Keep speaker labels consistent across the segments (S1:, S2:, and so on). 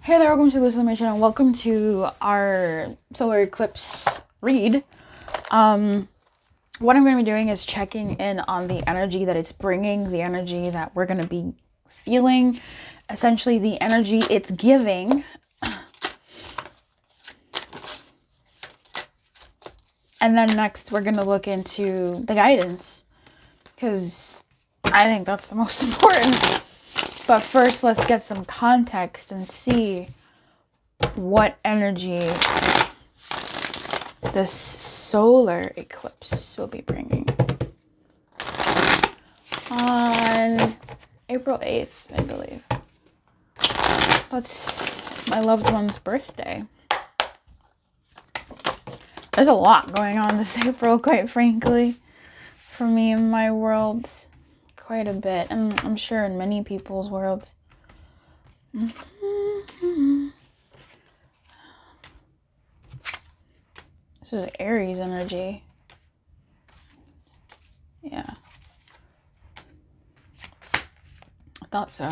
S1: Hey there, welcome to Lumiere channel. Welcome to our solar eclipse read. What I'm going to be doing is checking in on the energy that it's bringing, the energy that we're going to be feeling, essentially the energy it's giving. And then next we're going to look into the guidance, because I think that's the most important. But first, let's get some context and see what energy this solar eclipse will be bringing on April 8th, I believe. That's my loved one's birthday. There's a lot going on this April, quite frankly, for me in my world. Quite a bit, and I'm sure in many people's worlds. This is Aries energy. Yeah. I thought so.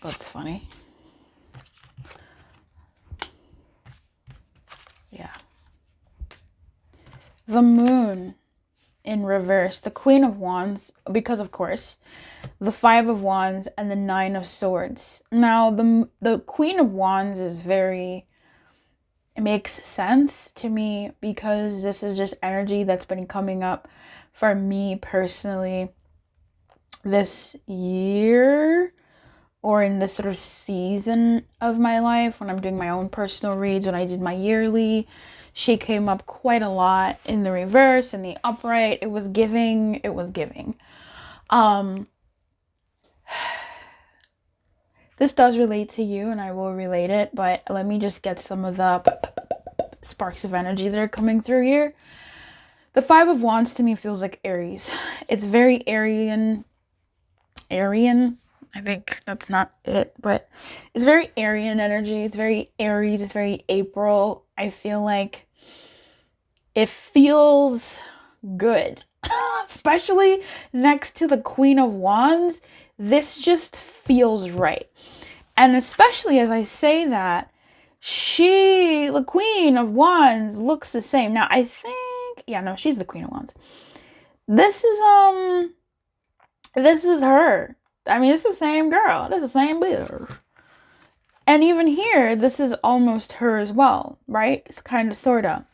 S1: That's funny. Yeah. The moon in reverse, the Queen of Wands, because of course, the Five of Wands and the Nine of Swords. Now, the Queen of Wands is it makes sense to me because this is just energy that's been coming up for me personally this year, or in this sort of season of my life when I'm doing my own personal reads. When I did my yearly, she came up quite a lot in the reverse and the upright. It was giving. This does relate to you, and I will relate it, but let me just get some of the sparks of energy that are coming through here. The Five of Wands to me feels like Aries. It's very Aryan. I think that's not it, but it's very Aryan energy. It's very Aries. It's very April. I feel like it feels good, especially next to the Queen of Wands. This just feels right. And especially as I say that, the Queen of Wands, looks the same. Now, I think, she's the Queen of Wands. This is her. I mean, it's the same girl. It's the same bitch. And even here, this is almost her as well, right? It's kind of, sort of.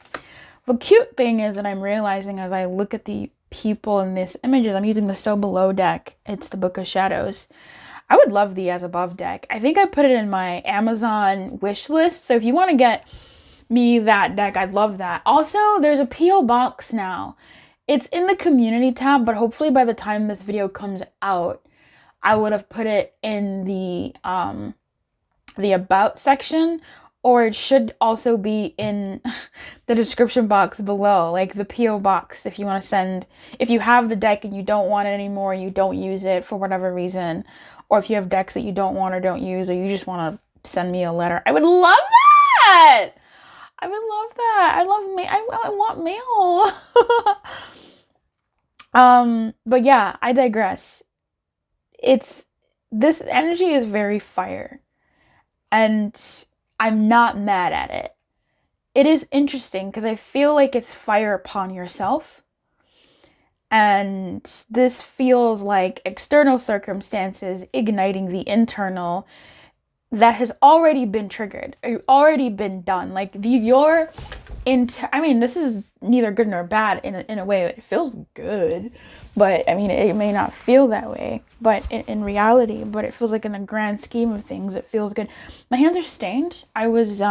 S1: The cute thing is that I'm realizing as I look at the people in these images, I'm using the So Below deck. It's the Book of Shadows. I would love the As Above deck. I think I put it in my Amazon wish list. So if you want to get me that deck, I'd love that. Also, there's a P.O. box now. It's in the community tab, but hopefully by the time this video comes out, I would have put it in the about section, or it should also be in the description box below, like the P.O. box, if you want to send, if you have the deck and you don't want it anymore, you don't use it for whatever reason, or if you have decks that you don't want or don't use, or you just want to send me a letter. I would love that! I would love that. I love mail. I want mail. But yeah, I digress. This energy is very fire, and I'm not mad at it. It is interesting because I feel like it's fire upon yourself, and this feels like external circumstances igniting the internal that has already been triggered, already been done. Like I mean, this is neither good nor bad in a way. It feels good, but I mean, it may not feel that way, but in reality, but it feels like in the grand scheme of things, it feels good. My hands are stained. I was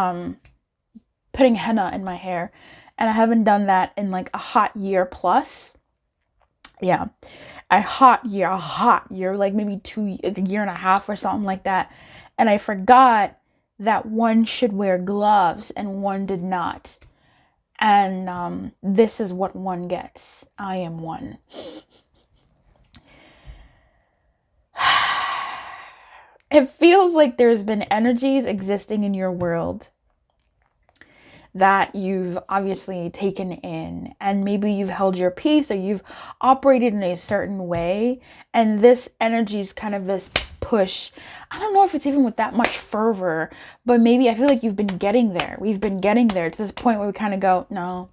S1: putting henna in my hair, and I haven't done that in like a hot year plus. Yeah, a hot year, like maybe a year and a half or something like that. And I forgot that one should wear gloves and one did not. And this is what one gets. I am one. It feels like there's been energies existing in your world that you've obviously taken in, and maybe you've held your peace or you've operated in a certain way, and this energy is kind of this push. I don't know if it's even with that much fervor, but maybe I feel like you've been getting there. We've been getting there to this point where we kind of go, no.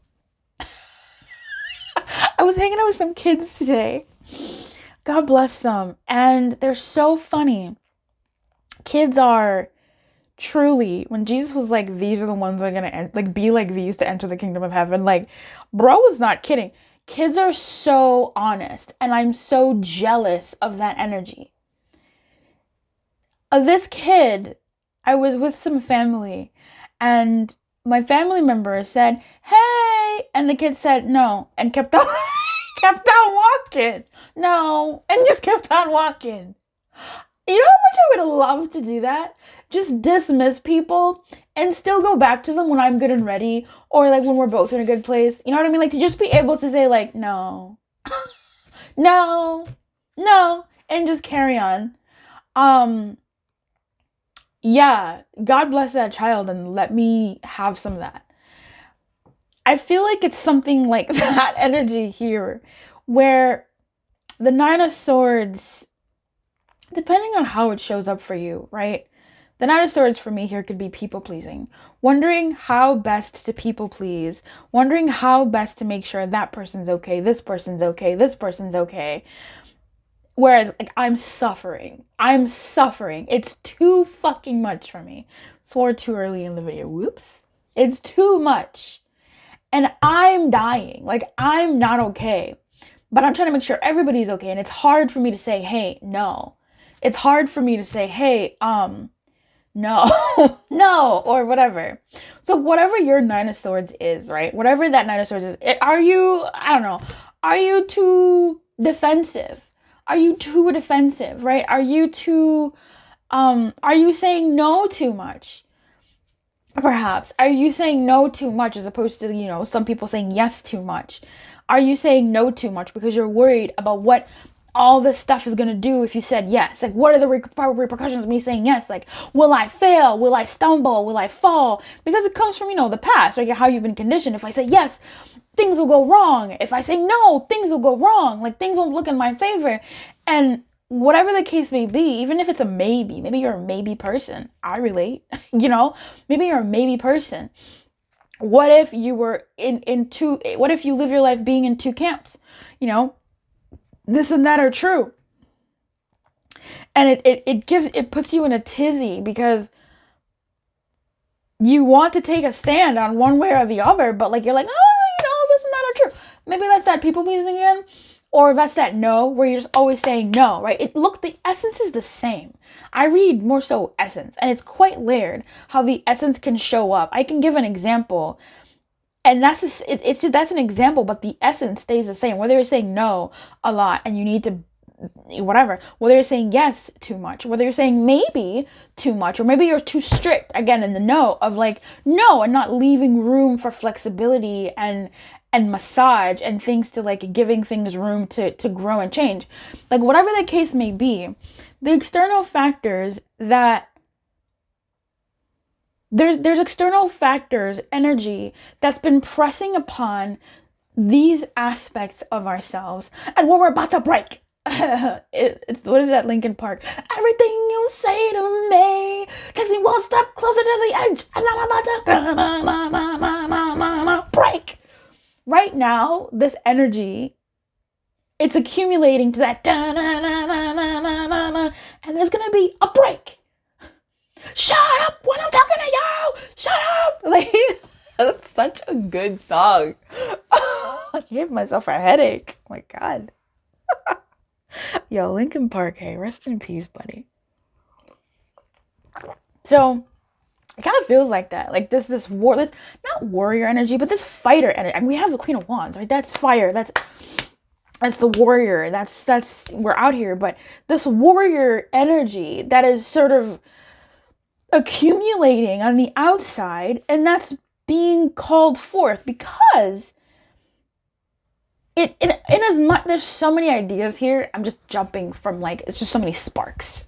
S1: I was hanging out with some kids today. God bless them. And they're so funny. Kids are truly, when Jesus was like, these are the ones that are gonna like be like these to enter the kingdom of heaven, like, bro was not kidding. Kids are so honest, and I'm so jealous of that energy. This kid, I was with some family, and my family member said, hey, and the kid said no, and kept on kept on walking. No, and just kept on walking. You know how much I would love to do that? Just dismiss people and still go back to them when I'm good and ready, or like when we're both in a good place. You know what I mean? Like to just be able to say like, no, no, no, and just carry on. Yeah, God bless that child and let me have some of that. I feel like it's something like that energy here, where the Nine of Swords, depending on how it shows up for you, right? The Nine of Swords for me here could be people pleasing. Wondering how best to people please. Wondering how best to make sure that person's okay, this person's okay, this person's okay. Whereas, like, I'm suffering. It's too fucking much for me. Swore too early in the video. Whoops. It's too much. And I'm dying. Like, I'm not okay. But I'm trying to make sure everybody's okay. And it's hard for me to say, hey, no. It's hard for me to say, hey, no, no, or whatever. So whatever your Nine of Swords is, right? Whatever that Nine of Swords is, are you, I don't know, are you too defensive? Are you too defensive, right? Are you saying no too much? Perhaps. Are you saying no too much as opposed to, you know, some people saying yes too much? Are you saying no too much because you're worried about what all this stuff is going to do if you said yes? Like, what are the repercussions of me saying yes? Like, will I fail? Will I stumble? Will I fall? Because it comes from, you know, the past, right? How you've been conditioned. If I say yes, things will go wrong. If I say no, things will go wrong. Like, things won't look in my favor. And whatever the case may be, even if it's a maybe you're a maybe person. I relate, you know, maybe you're a maybe person. What if you were what if you live your life being in two camps? You know, this and that are true. And it puts you in a tizzy because you want to take a stand on one way or the other, but like, you're like, oh, you know, this and that are true. Maybe that's that people pleasing again. Or that's that no, where you're just always saying no, right? Look, the essence is the same. I read more so essence, and it's quite layered how the essence can show up. I can give an example, and that's an example, but the essence stays the same. Whether you're saying no a lot and you need to whatever, whether you're saying yes too much, whether you're saying maybe too much, or maybe you're too strict, again, in the no of like no, and not leaving room for flexibility and massage and things to like giving things room to grow and change. Like, whatever the case may be, the external factors that there's external factors, energy that's been pressing upon these aspects of ourselves, and what we're about to break. It's what is that, Linkin Park? Everything you say to me takes me one step closer to the edge, and I'm about to break. Right now, this energy, it's accumulating to that, and there's gonna be a break. Shut up when I'm talking to you! Shut up! Like, that's such a good song. I gave myself a headache. Oh my God. Yo, Linkin Park, hey, rest in peace, buddy. So, it kind of feels like that. Like this not warrior energy, but this fighter energy. I mean, we have the Queen of Wands, right? That's fire. That's the warrior. That's we're out here. But this warrior energy that is sort of accumulating on the outside, and that's being called forth because in as much, there's so many ideas here. I'm just jumping from like, it's just so many sparks.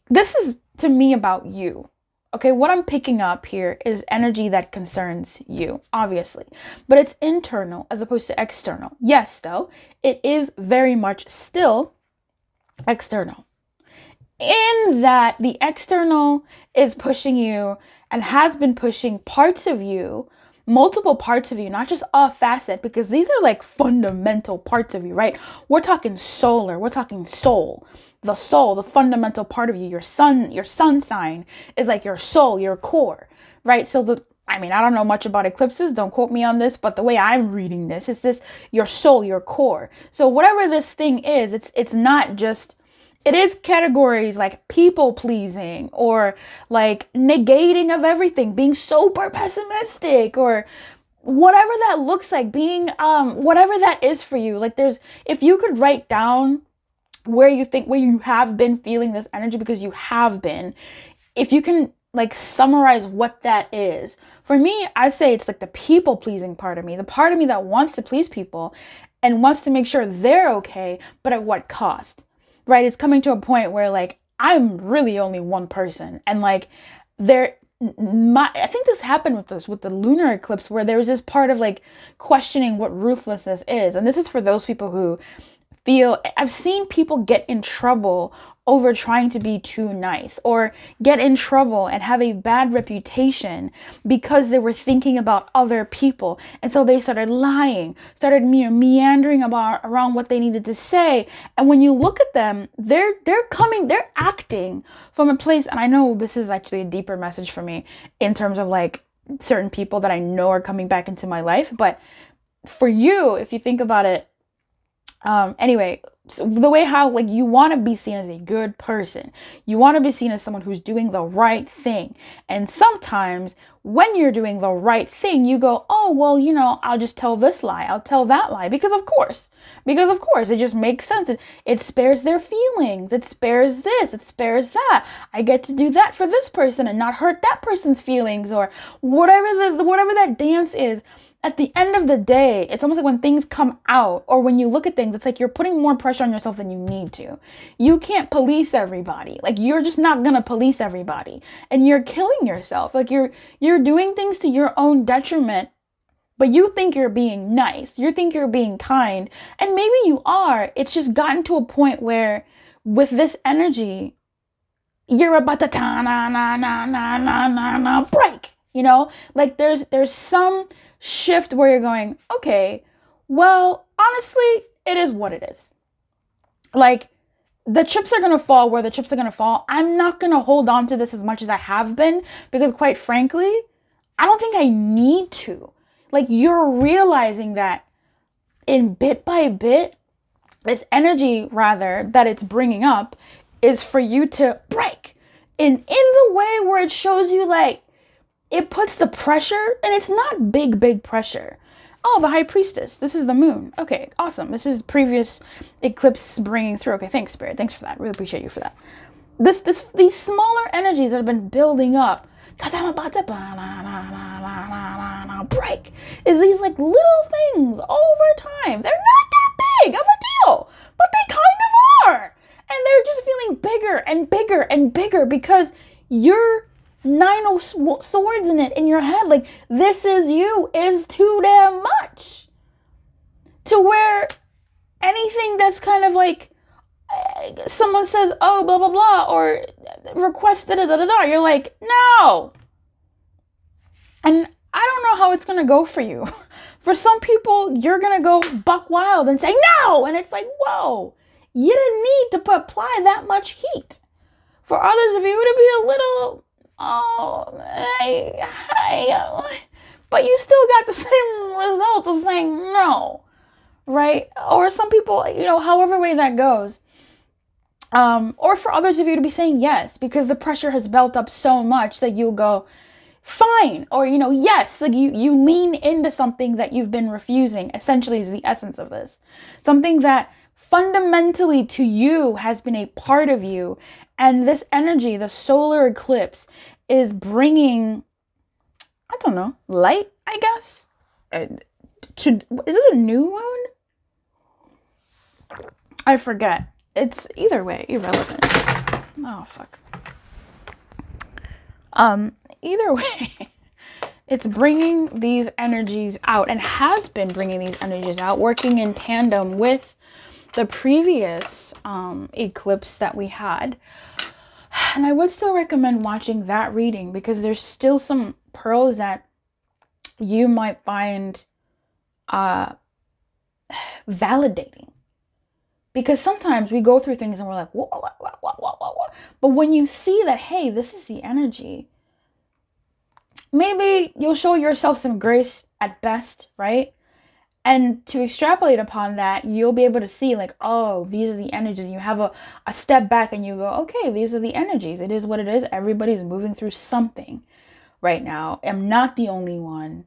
S1: This is, to me, about you, Okay, what I'm picking up here is energy that concerns you, obviously, but it's internal as opposed to external. Yes, though, it is very much still external, in that the external is pushing you and has been pushing parts of you, multiple parts of you, not just a facet, because these are like fundamental parts of you, right? We're talking solar, we're talking soul. The soul, the fundamental part of you, your sun sign is like your soul, your core, right? So I don't know much about eclipses, don't quote me on this, but the way I'm reading this is this, your soul, your core. So whatever this thing is, it's not just, it is categories like people pleasing or like negating of everything, being super pessimistic, or whatever that looks like, being whatever that is for you. Like if you could write down where you have been feeling this energy, because you have been, if you can like summarize what that is. For me, I say it's like the people pleasing part of me, the part of me that wants to please people and wants to make sure they're okay, but at what cost? Right? It's coming to a point where like I'm really only one person, and like I think this happened with the lunar eclipse, where there was this part of like questioning what ruthlessness is. And this is for those people who I've seen people get in trouble over trying to be too nice, or get in trouble and have a bad reputation because they were thinking about other people. And so they started lying, started meandering around what they needed to say. And when you look at them, they're acting from a place, and I know this is actually a deeper message for me in terms of like certain people that I know are coming back into my life. But for you, if you think about it, anyway, so the way how like you want to be seen as a good person, you want to be seen as someone who's doing the right thing. And sometimes when you're doing the right thing, you go, oh, well, I'll just tell this lie, I'll tell that lie, because of course, it just makes sense. It spares their feelings. It spares this, it spares that. I get to do that for this person and not hurt that person's feelings, or whatever that dance is. At the end of the day, it's almost like when things come out, or when you look at things, it's like you're putting more pressure on yourself than you need to. You can't police everybody. Like, you're just not gonna police everybody, and you're killing yourself. Like, you're doing things to your own detriment, but you think you're being nice. You think you're being kind, and maybe you are. It's just gotten to a point where with this energy, you're about to break, like there's some shift where you're going, okay, well, honestly, it is what it is. Like, the chips are going to fall where the chips are going to fall. I'm not going to hold on to this as much as I have been, because quite frankly, I don't think I need to. Like, you're realizing that in bit by bit, this energy rather that it's bringing up is for you to break in the way where it shows you, like, it puts the pressure, and it's not big pressure. Oh, the high priestess. This is the moon. Okay, awesome. This is previous eclipse bringing through. Okay, thanks, Spirit. Thanks for that. Really appreciate you for that. These smaller energies that have been building up, because I'm about to break, is these like little things over time. They're not that big of a deal, but they kind of are. And they're just feeling bigger and bigger and bigger because you're 9 of swords in it in your head. Like, this is you is too damn much, to where anything that's kind of like someone says, oh, blah blah blah, or request da da da da, you're like, no. And I don't know how it's gonna go for you. For some people, you're gonna go buck wild and say no, and it's like, whoa, you didn't need to apply that much heat. For others of you, it'll be a little, but you still got the same result of saying no, right? Or some people, however way that goes. Or for others of you to be saying yes, because the pressure has built up so much that you'll go, fine, or, yes, like you lean into something that you've been refusing, essentially is the essence of this. Something that fundamentally to you has been a part of you. And this energy, the solar eclipse, is bringing, I don't know, light, I guess? Is it a new moon? I forget. It's either way irrelevant. Oh, fuck. Either way, it's bringing these energies out and has been bringing these energies out, working in tandem with the previous eclipse that we had. And I would still recommend watching that reading because there's still some pearls that you might find validating. Because sometimes we go through things and we're like, what? But when you see that, hey, this is the energy, maybe you'll show yourself some grace at best, right? And to extrapolate upon that, you'll be able to see like, oh, these are the energies. You have a step back and you go, okay, these are the energies. It is what it is. Everybody's moving through something right now. I'm not the only one.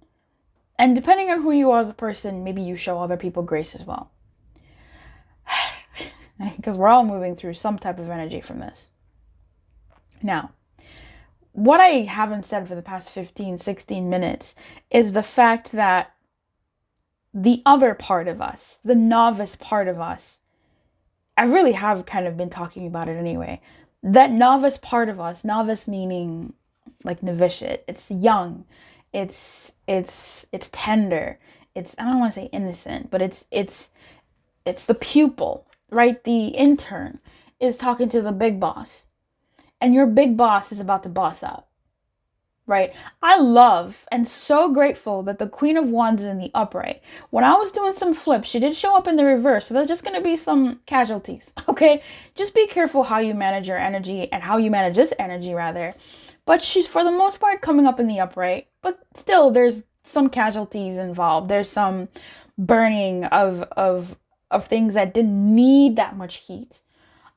S1: And depending on who you are as a person, maybe you show other people grace as well. Because we're all moving through some type of energy from this. Now, what I haven't said for the past 15, 16 minutes is the fact that the other part of us, the novice part of us, I really have kind of been talking about it anyway. That novice part of us, novice meaning like novitiate, it's young, it's tender, it's, I don't want to say innocent, but it's the pupil, right? The intern is talking to the big boss, and your big boss is about to boss up. Right? I love and so grateful that the Queen of Wands is in the upright. When I was doing some flips, she did show up in the reverse. So there's just going to be some casualties. Okay? Just be careful how you manage your energy and how you manage this energy rather. But she's for the most part coming up in the upright. But still, there's some casualties involved. There's some burning of things that didn't need that much heat.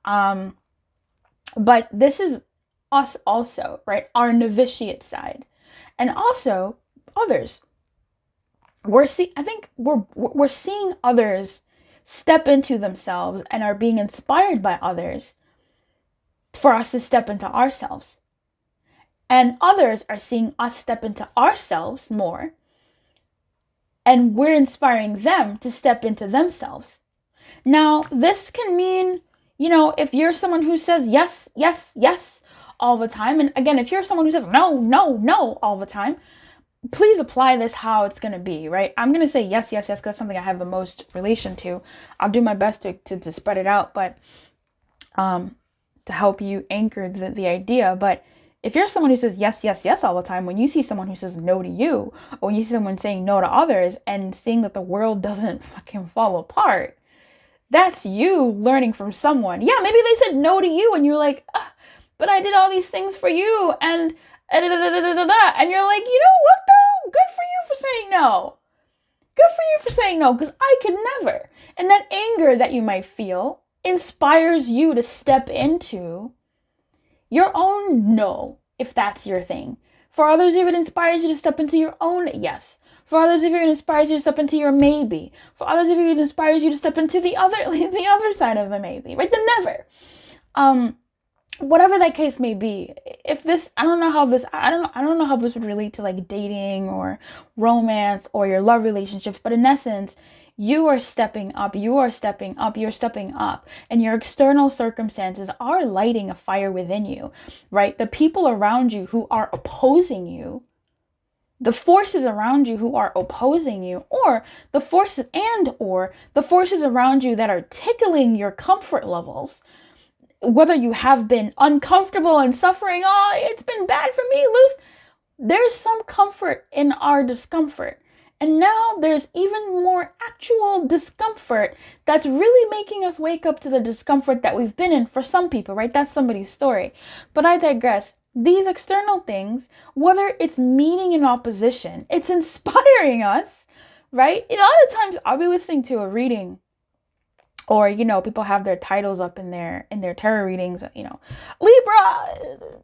S1: But this is us also, right? Our novitiate side, and also others. I think we're seeing others step into themselves and are being inspired by others for us to step into ourselves. And others are seeing us step into ourselves more, and we're inspiring them to step into themselves. Now, this can mean, if you're someone who says yes, yes, yes all the time, and again, if you're someone who says no, no, no all the time, please apply this how it's going to be, right? I'm going to say yes, yes, yes, because that's something I have the most relation to. I'll do my best to spread it out, but to help you anchor the idea. But if you're someone who says yes, yes, yes all the time, when you see someone who says no to you, or when you see someone saying no to others and seeing that the world doesn't fucking fall apart, that's you learning from someone. Yeah, maybe they said no to you and you're like, but I did all these things for you, and and you're like, you know what though? Good for you for saying no. Good for you for saying no, because I could never. And that anger that you might feel inspires you to step into your own no, if that's your thing. For others, if it inspires you to step into your own yes. For others, if it inspires you to step into your maybe. For others, if it inspires you to step into the other side of the maybe, right? The never. Whatever that case may be. If this, I don't know how this would relate to like dating or romance or your love relationships, but in essence, you are stepping up, you're stepping up, and your external circumstances are lighting a fire within you, right? The people around you who are opposing you, the forces around you who are opposing you, or the forces around you that are tickling your comfort levels, whether you have been uncomfortable and suffering, oh, it's been bad for me, Luce, there's some comfort in our discomfort. And now there's even more actual discomfort that's really making us wake up to the discomfort that we've been in for some people, right? That's somebody's story. But I digress. These external things, whether it's meeting in opposition, it's inspiring us, right? A lot of times I'll be listening to a reading, or, people have their titles up in their tarot readings, Libra,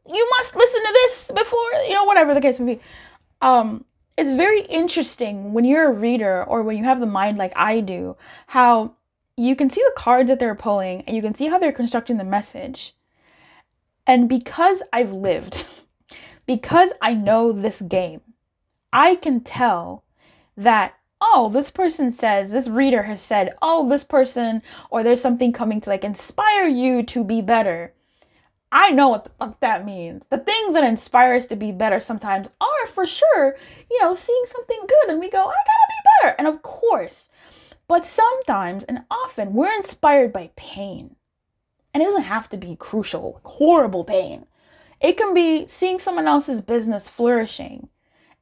S1: you must listen to this before, whatever the case may be. It's very interesting when you're a reader, or when you have the mind like I do, how you can see the cards that they're pulling and you can see how they're constructing the message. And because I've lived, because I know this game, I can tell that, oh, this reader has said, oh, this person, or there's something coming to like inspire you to be better. I know what the fuck that means. The things that inspire us to be better sometimes are for sure, seeing something good and we go, I gotta be better. And of course, but sometimes and often we're inspired by pain. And it doesn't have to be crucial, horrible pain. It can be seeing someone else's business flourishing.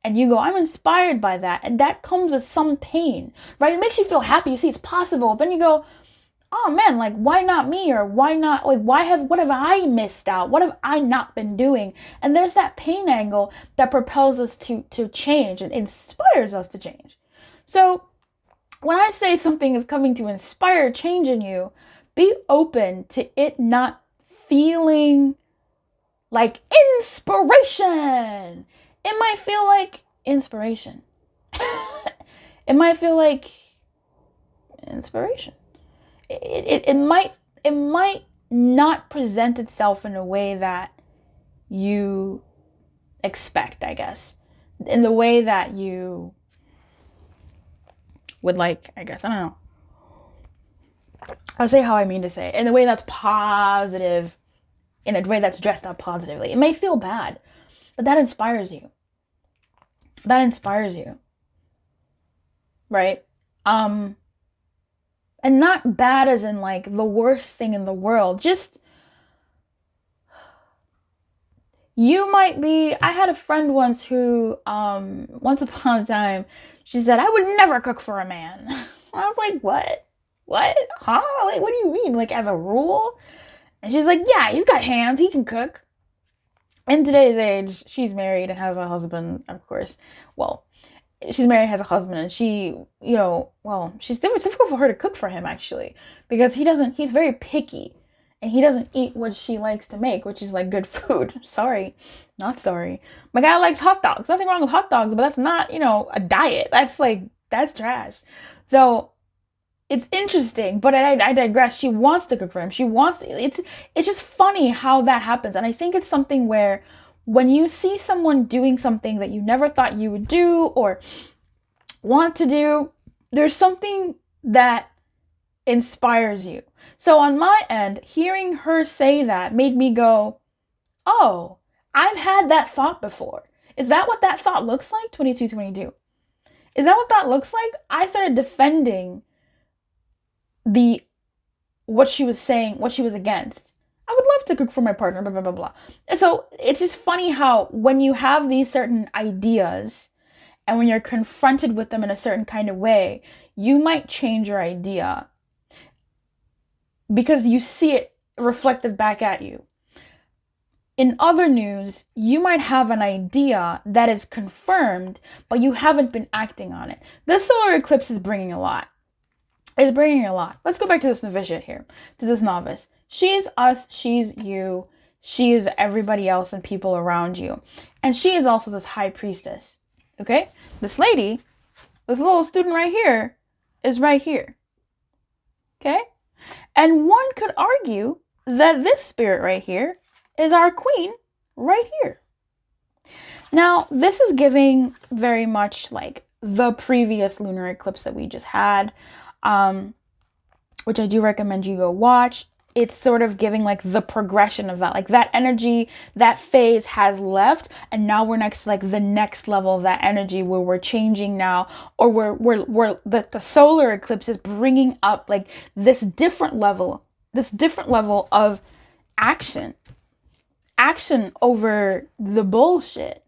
S1: And you go, I'm inspired by that. And that comes with some pain, right? It makes you feel happy. You see it's possible. But then you go, oh man, like why not me? Or why not, like what have I missed out? What have I not been doing? And there's that pain angle that propels us to change and inspires us to change. So when I say something is coming to inspire change in you, be open to it not feeling like inspiration. It might feel like inspiration. It might feel like inspiration. It might not present itself in a way that you expect, I guess. In the way that you would like, I guess. I don't know. I'll say how I mean to say it. In a way that's positive. In a way that's dressed up positively. It may feel bad, but that inspires you. That inspires you. Right? And not bad as in like the worst thing in the world. Just, you might be, I had a friend once who, once upon a time, she said, I would never cook for a man. I was like, what? What? Huh? Like, what do you mean? Like, as a rule? And she's like, yeah, he's got hands. He can cook. In today's age, she's married and has a husband, of course. Well, she's married, has a husband, and she, it's difficult for her to cook for him, actually. Because he's very picky. And he doesn't eat what she likes to make, which is like good food. Sorry. Not sorry. My guy likes hot dogs. Nothing wrong with hot dogs, but that's not, a diet. That's trash. So it's interesting, but I digress. She wants to cook for him. It's just funny how that happens. And I think it's something where when you see someone doing something that you never thought you would do or want to do, there's something that inspires you. So on my end, hearing her say that made me go, oh, I've had that thought before. Is that what that thought looks like? 2222. Is that what that looks like? I started defending what she was saying, what she was against. I would love to cook for my partner, blah, blah, blah, blah. And so it's just funny how when you have these certain ideas and when you're confronted with them in a certain kind of way, you might change your idea because you see it reflected back at you. In other news, you might have an idea that is confirmed, but you haven't been acting on it. This solar eclipse is bringing a lot. It's bringing a lot. Let's go back to this novitiate here, to this novice. She's us, she's you, she is everybody else and people around you. And she is also this high priestess, okay? This lady, this little student right here, is right here, okay? And one could argue that this spirit right here is our queen right here. Now, this is giving very much like the previous lunar eclipse that we just had, which I do recommend you go watch. It's sort of giving like the progression of that, like that energy, that phase has left, and now we're next to like the next level of that energy where we're changing now, or we're the solar eclipse is bringing up like this different level of action over the bullshit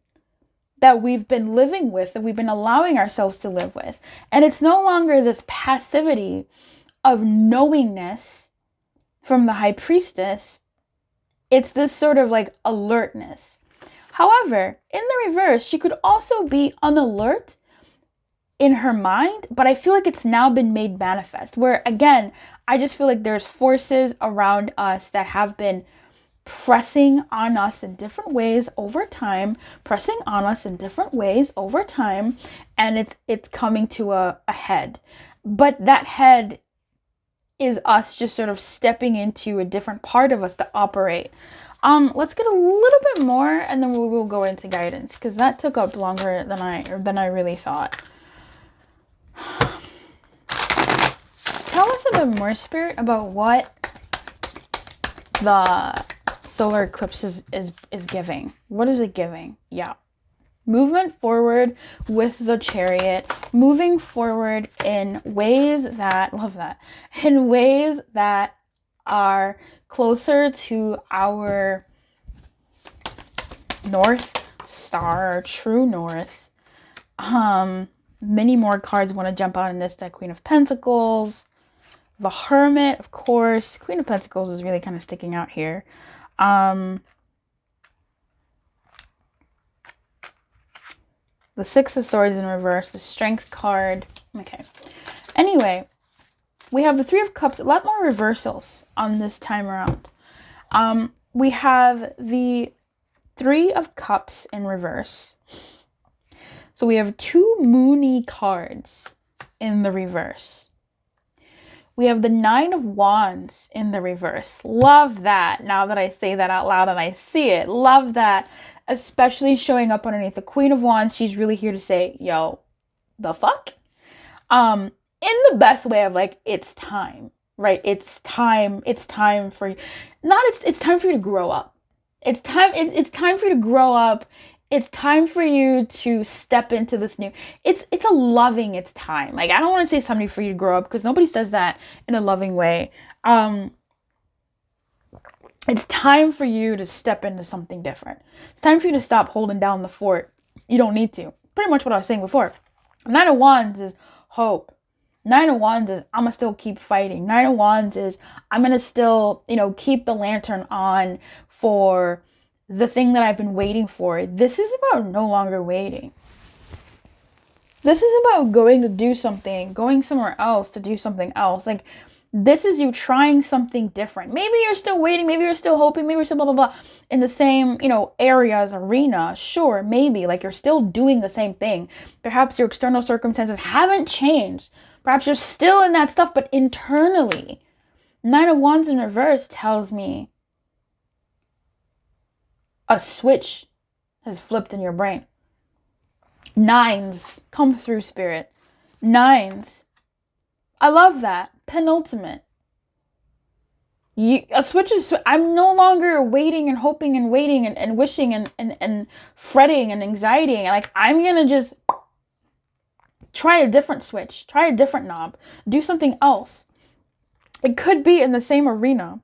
S1: that we've been living with, that we've been allowing ourselves to live with. And it's no longer this passivity of knowingness from the high priestess. It's this sort of like alertness. However, in the reverse, she could also be unalert in her mind, but I feel like it's now been made manifest, where again, I just feel like there's forces around us that have been pressing on us in different ways over time, and it's coming to a head. But that head is us just sort of stepping into a different part of us to operate. Let's get a little bit more and then we'll go into guidance, because that took up longer than I really thought. Tell us a bit more, Spirit, about what the solar eclipse is giving. What is it giving? Yeah. Movement forward with the Chariot, moving forward in ways that, love that, in ways that are closer to our North Star, true North. Many more cards want to jump out in this deck. Queen of Pentacles, the Hermit, of course. Queen of Pentacles is really kind of sticking out here. The Six of Swords in reverse, the Strength card. Okay. Anyway, we have the Three of Cups. A lot more reversals on this time around. We have the Three of Cups in reverse. So we have two moony cards in the reverse. We have the Nine of Wands in the reverse. Love that. Now that I say that out loud and I see it. Love that. Especially showing up underneath the Queen of Wands. She's really here to say, yo, the fuck? In the best way of like, it's time, right? It's time for you. It's time for you to grow up. It's time for you to grow up. It's time for you to step into this new, it's a loving, it's time. Like, I don't want to say something for you to grow up because nobody says that in a loving way. It's time for you to step into something different. It's time for you to stop holding down the fort. You don't need to. Pretty much what I was saying before. Nine of Wands is hope. Nine of Wands is I'm going to still keep fighting. Nine of Wands is I'm going to still, keep the lantern on for the thing that I've been waiting for. This is about no longer waiting. This is about going to do something, going somewhere else to do something else. Like, this is you trying something different. Maybe you're still waiting. Maybe you're still hoping. Maybe you're still blah, blah, blah. In the same, areas, arena. Sure, maybe. Like, you're still doing the same thing. Perhaps your external circumstances haven't changed. Perhaps you're still in that stuff, but internally. Nine of Wands in reverse tells me a switch has flipped in your brain. Nines. Come through, Spirit. Nines. I love that. Penultimate. A switch is... I'm no longer waiting and hoping and waiting and wishing and fretting and anxiety. Like, I'm going to just try a different switch. Try a different knob. Do something else. It could be in the same arena.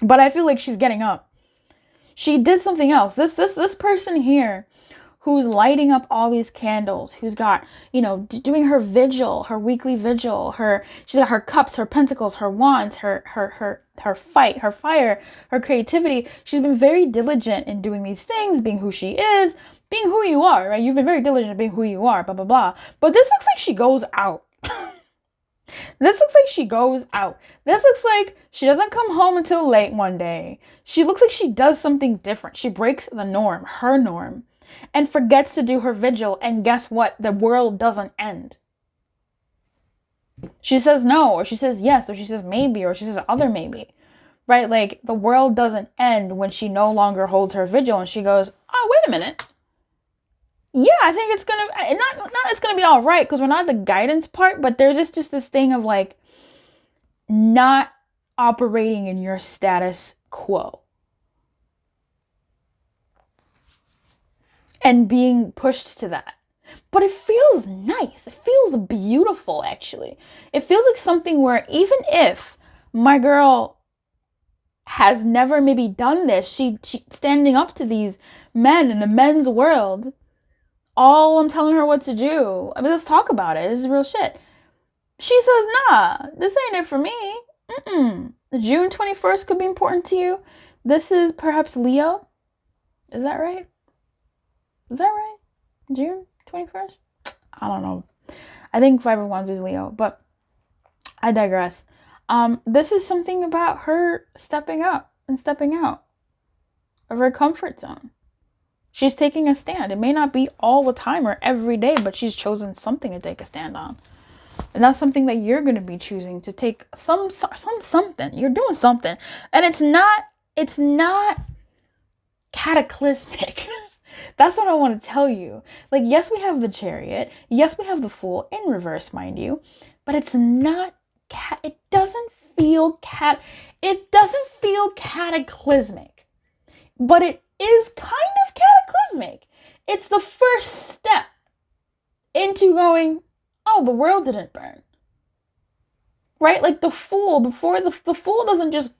S1: But I feel like she's getting up. She did something else. This person here who's lighting up all these candles, who's got, doing her vigil, her weekly vigil, she's got her cups, her pentacles, her wands, her fight, her fire, her creativity. She's been very diligent in doing these things, being who she is, being who you are, right? You've been very diligent in being who you are, blah, blah, blah. But this looks like she goes out. This looks like she goes out. This looks like she doesn't come home until late one day. She looks like she does something different. She breaks the norm, her norm, and forgets to do her vigil. And guess what? The world doesn't end. She says no, or she says yes, or she says maybe, or she says other maybe, right? Like, the world doesn't end when she no longer holds her vigil and she goes, oh, wait a minute. Yeah, I think it's gonna not it's gonna be all right, because we're not the guidance part, but there's just this thing of like not operating in your status quo and being pushed to that. But it feels nice. It feels beautiful, actually. It feels like something where even if my girl has never maybe done this, she standing up to these men in the men's world. All I'm telling her what to do. I mean, let's talk about it. This is real shit. She says, nah, this ain't it for me. June 21st could be important to you. This is perhaps Leo. Is that right? Is that right? June 21st? I don't know. I think Five of Wands is Leo, but I digress. This is something about her stepping up and stepping out of her comfort zone. She's taking a stand. It may not be all the time or every day, but she's chosen something to take a stand on. And that's something that you're going to be choosing to take something. You're doing something. And it's not cataclysmic. That's what I want to tell you. Like, yes, we have the Chariot. Yes, we have the Fool in reverse, mind you. But it's not, it doesn't feel feel cataclysmic, but it is kind of cataclysmic. It's the first step into going, oh, the world didn't burn. Right? Like the Fool, before the Fool doesn't just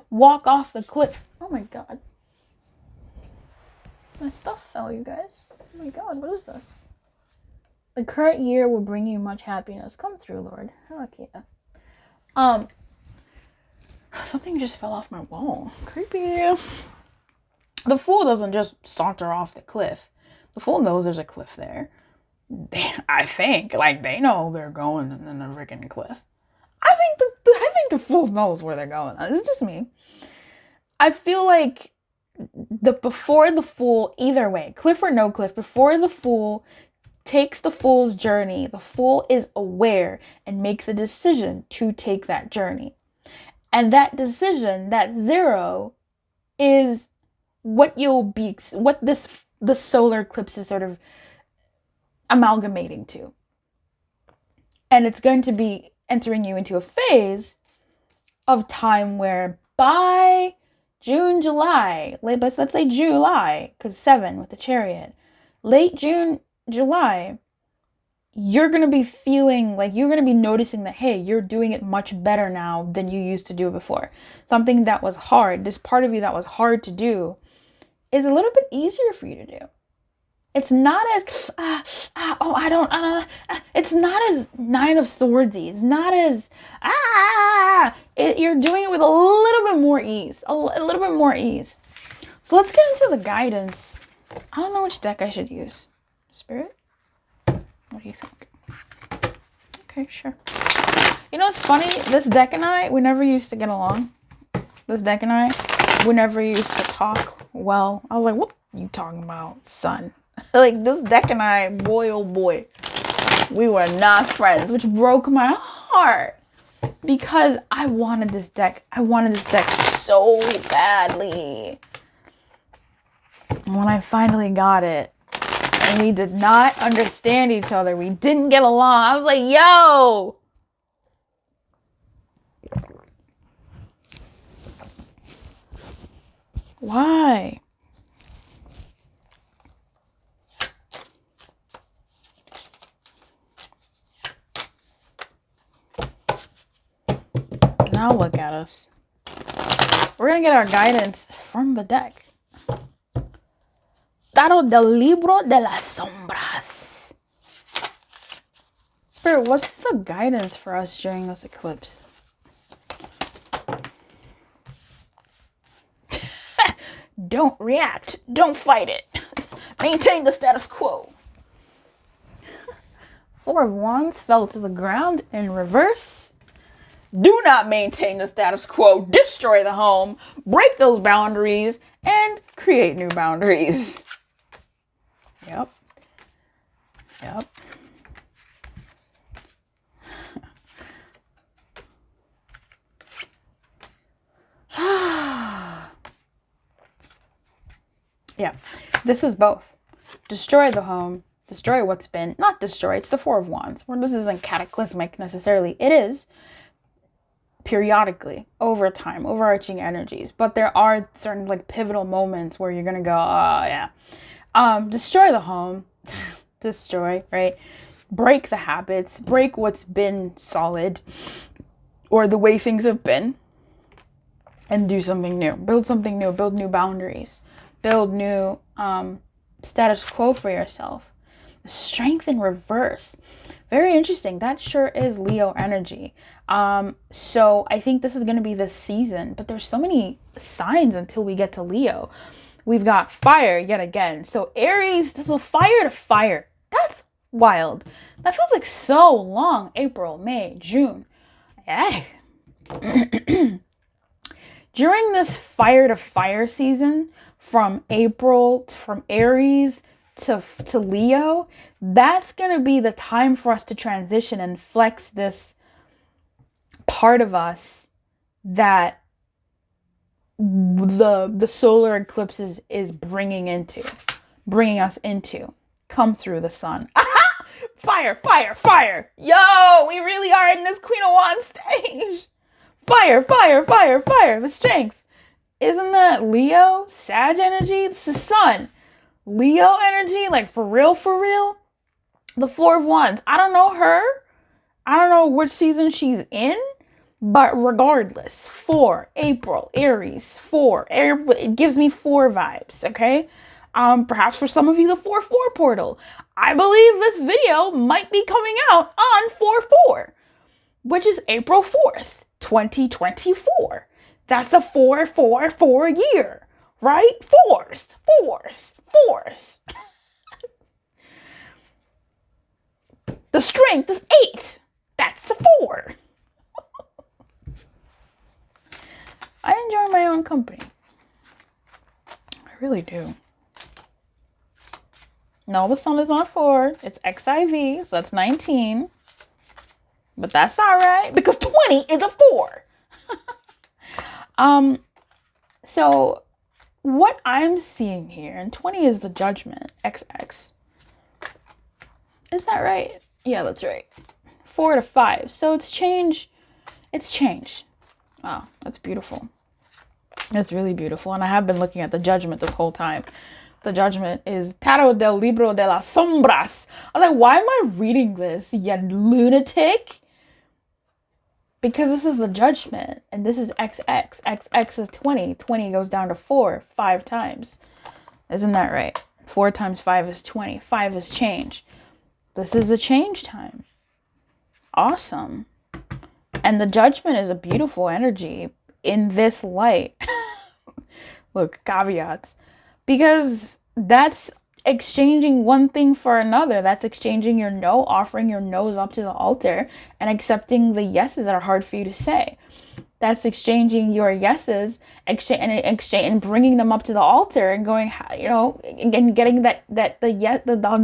S1: walk off the cliff. Oh my God. My stuff fell, you guys. Oh my God, what is this? The current year will bring you much happiness. Come through, Lord. Heck yeah. Something just fell off my wall. Creepy. The Fool doesn't just saunter off the cliff. The Fool knows there's a cliff there. I think they know they're going in a freaking cliff. I think the Fool knows where they're going. It's just me. I feel like before the Fool, either way, cliff or no cliff, before the Fool takes the Fool's journey, the Fool is aware and makes a decision to take that journey. And that decision, that 0, is what the solar eclipse is sort of amalgamating to. And it's going to be entering you into a phase of time where by June, July, let's say July, because 7 with the Chariot, late June, July, you're going to be feeling like you're going to be noticing that, hey, you're doing it much better now than you used to do before. Something that was hard, this part of you that was hard to do, is a little bit easier for you to do. It's not as, it's not as 9 of Swordsy. It's not as, you're doing it with a little bit more ease. A little bit more ease. So let's get into the guidance. I don't know which deck I should use. Spirit? What do you think? Okay, sure. You know, it's funny. This deck and I, we never used to get along. This deck and I, we never used to talk well. I was like, what are you talking about, son? Like, this deck and I, boy, oh boy, we were not friends, which broke my heart because I wanted this deck. I wanted this deck so badly. And when I finally got it, and we did not understand each other, we didn't get along, I was like, yo! Why? Now look at us. We're gonna get our guidance from the deck. Tarot del Libro de las Sombras. Spirit, what's the guidance for us during this eclipse? Don't react. Don't fight it. Maintain the status quo. 4 of Wands fell to the ground in reverse. Do not maintain the status quo. Destroy the home. Break those boundaries. And create new boundaries. Yep. Yep. Yeah. This is both. Destroy the home. Destroy what's been. Not destroy. It's the 4 of Wands. Where this isn't cataclysmic necessarily. It is. Periodically, over time, overarching energies, but there are certain like pivotal moments where you're gonna go, yeah. Destroy the home, destroy, right? Break the habits, break what's been solid, or the way things have been, and do something new. Build something new. Build new boundaries. Build new status quo for yourself. Strength in reverse. Very interesting. That sure is Leo energy. So I think this is going to be the season, but there's so many signs until we get to Leo. We've got fire yet again. So Aries, this is fire to fire. That's wild. That feels like so long. April, May, June. Yeah. During this fire to fire season, from Aries to Leo, that's going to be the time for us to transition and flex this part of us that the solar eclipse is bringing us into. Come through the sun. Fire, fire, fire. Yo, we really are in this Queen of Wands stage. Fire, fire, fire, fire. The strength. Isn't that Leo? Sag energy? It's the sun. Leo energy? Like for real, for real? The Four of Wands. I don't know her. I don't know which season she's in. But regardless, 4, April, Aries, 4, it gives me 4 vibes, okay? Perhaps for some of you, the 4-4 portal. I believe this video might be coming out on 4-4, which is April 4th, 2024. That's a 4-4-4 year, right? Fours. The strength is 8. That's a 4. I enjoy my own company. I really do. No, the sun is not 4. It's XIV, so that's 19. But that's all right, because 20 is a 4. So what I'm seeing here, and 20 is the judgment, XX. Is that right? Yeah, that's right. 4 to 5. So it's change. It's change. Wow, that's beautiful. It's really beautiful. And I have been looking at the judgment this whole time. The judgment is Tarot del Libro de las Sombras. I was like, why am I reading this, you lunatic? Because this is the judgment. And this is XX. XX is 20. 20 goes down to 4 5 times. Isn't that right? 4 times 5 is 20. 5 is change. This is a change time. Awesome. And the judgment is a beautiful energy in this light. Look, caveats. Because that's exchanging one thing for another. That's exchanging your no, offering your no's up to the altar, and accepting the yeses that are hard for you to say. That's exchanging your yeses and bringing them up to the altar and going, you know, and getting the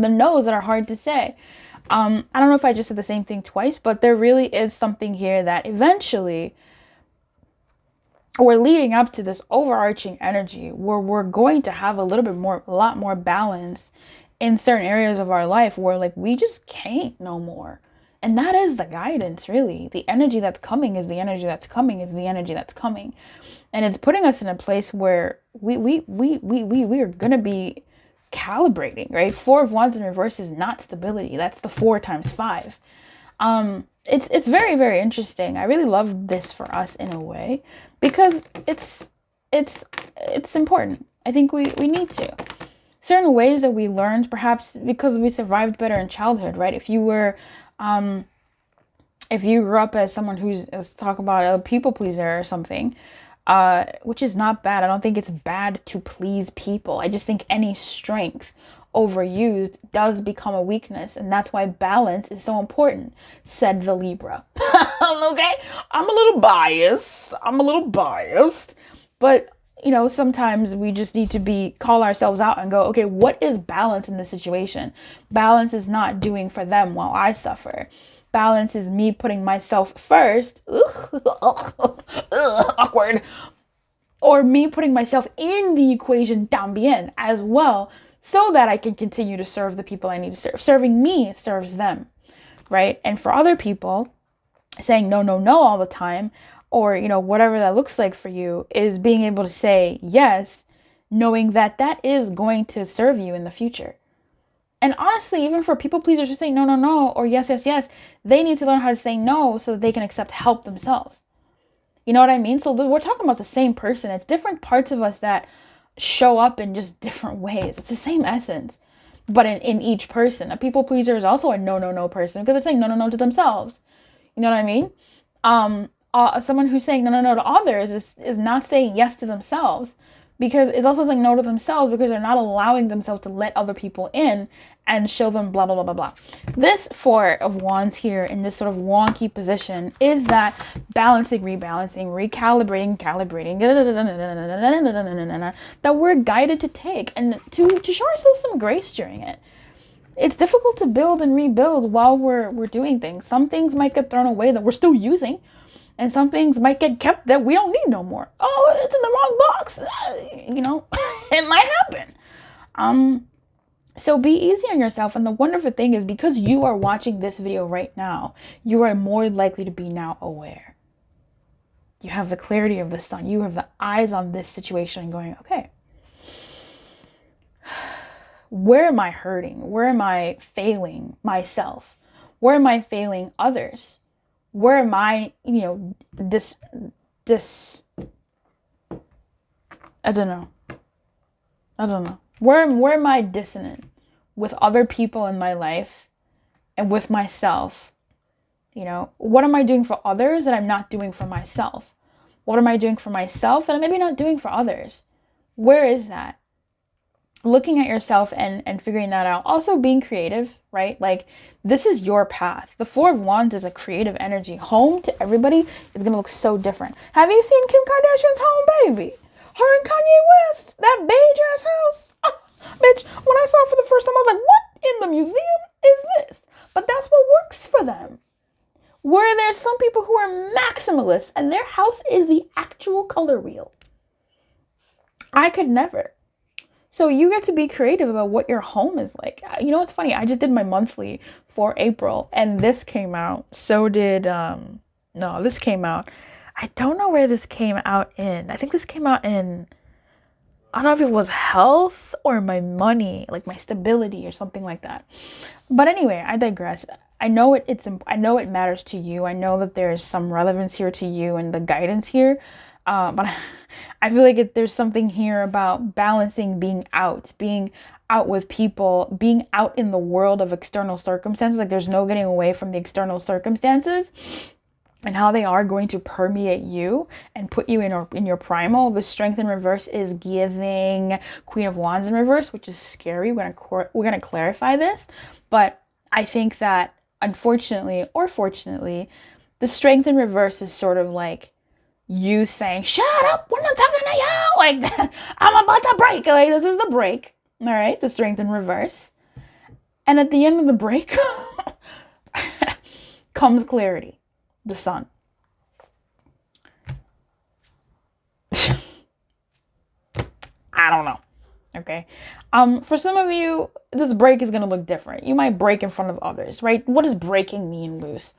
S1: no's that are hard to say. I don't know if I just said the same thing twice, but there really is something here that eventually we're leading up to this overarching energy where we're going to have a lot more balance in certain areas of our life where like we just can't no more. And that is the guidance, really. The energy that's coming is the energy that's coming is the energy that's coming. And it's putting us in a place where we are going to be calibrating, right? 4 of Wands in reverse is not stability. That's the 4 times 5. It's very, very interesting. I really love this for us in a way because it's important. I think we need to. Certain ways that we learned, perhaps because we survived better in childhood, right? If you grew up as someone let's talk about a people pleaser or something, which is not bad. I don't think it's bad to please people. I just think any strength overused does become a weakness, and that's why balance is so important, said the Libra. Okay, I'm a little biased, but you know, sometimes we just need to call ourselves out and go, okay, what is balance in this situation? Balance is not doing for them while I suffer. Balance is me putting myself first. Awkward. Or me putting myself in the equation también as well, so that I can continue to serve the people I need to serve. Serving me serves them, right? And for other people, saying no all the time, or, you know, whatever that looks like for you, is being able to say yes, knowing that that is going to serve you in the future. And honestly, even for people pleasers who say no, or yes, they need to learn how to say no so that they can accept help themselves. You know what I mean? So we're talking about the same person. It's different parts of us that show up in just different ways. It's the same essence, but in each person. A people pleaser is also a no person because they're saying no to themselves. You know what I mean? Someone who's saying no to others is not saying yes to themselves, because it's also saying no to themselves because they're not allowing themselves to let other people in and show them blah, blah, blah, blah, blah. This 4 of Wands here in this sort of wonky position is that balancing, rebalancing, recalibrating, calibrating, that we're guided to take and to show ourselves some grace during it. It's difficult to build and rebuild while we're doing things. Some things might get thrown away that we're still using, and some things might get kept that we don't need no more. Oh, it's in the wrong box. You know, it might happen. So be easy on yourself. And the wonderful thing is, because you are watching this video right now, you are more likely to be now aware. You have the clarity of the sun. You have the eyes on this situation and going, okay, where am I hurting? Where am I failing myself? Where am I failing others? Where am I, I don't know. Where am I dissonant with other people in my life and with myself? What am I doing for others that I'm not doing for myself? What am I doing for myself that I'm maybe not doing for others? Where is that? Looking at yourself and figuring that out. Also being creative, right? Like, this is your path. The Four of Wands is a creative energy. Home to everybody is going to look so different. Have you seen Kim Kardashian's home, baby? Her and Kanye West, that beige ass house. Bitch, when I saw it for the first time, I was like, what in the museum is this? But that's what works for them. Where there's some people who are maximalists and their house is the actual color wheel. I could never. So you get to be creative about what your home is like. You know what's funny? I just did my monthly for April and this came out. So did, this came out. I don't know where this came out in. I think this came out in, I don't know if it was health or my money, like my stability or something like that. But anyway, I digress. I know I know it matters to you. I know that there's some relevance here to you and the guidance here. But I feel like there's something here about balancing being out with people, being out in the world of external circumstances. Like, there's no getting away from the external circumstances and how they are going to permeate you and put you in your primal. The Strength in reverse is giving Queen of Wands in reverse, which is scary. We're gonna clarify this, but I think that unfortunately or fortunately, the Strength in reverse is sort of like you saying, shut up when I'm talking to you, like that. I'm about to break. Like, this is the break. All right, the Strength in reverse. And at the end of the break comes clarity, the sun. I don't know. Okay. For some of you, this break is going to look different. You might break in front of others, right? What does breaking mean, Luce?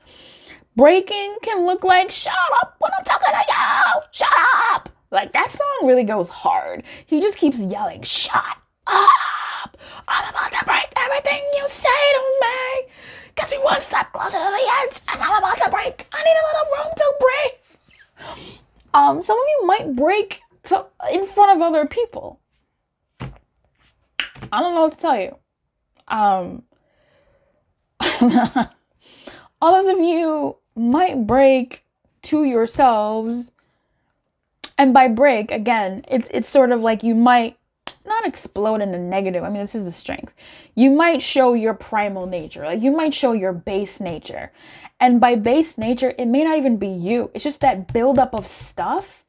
S1: Breaking can look like, shut up when I'm talking to you. Shut up. Like, that song really goes hard. He just keeps yelling, shut up. I'm about to break everything you say to me. Get me one step closer to the edge and I'm about to break. I need a little room to breathe. Some of you might break in front of other people. I don't know what to tell you. Others of you might break to yourselves. And by break, again, it's sort of like you might not explode in a negative. I mean, this is the Strength. You might show your primal nature. Like, you might show your base nature. And by base nature, it may not even be you. It's just that buildup of stuff,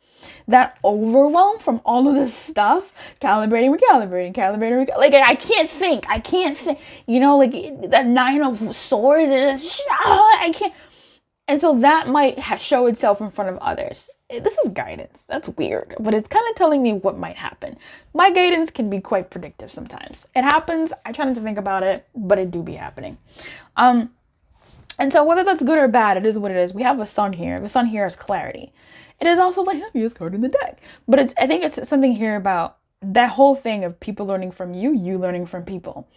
S1: that overwhelm from all of this stuff, calibrating, recalibrating. Like, I can't think. You know, like that Nine of Swords is, I can't. And so that might show itself in front of others. This is guidance. That's weird, but it's kind of telling me what might happen. My guidance can be quite predictive sometimes. It happens. I try not to think about it, but it do be happening. And so whether that's good or bad, it is what it is. We have a sun here. The sun here is clarity. It is also the heaviest card in the deck. But I think it's something here about that whole thing of people learning from you, you learning from people.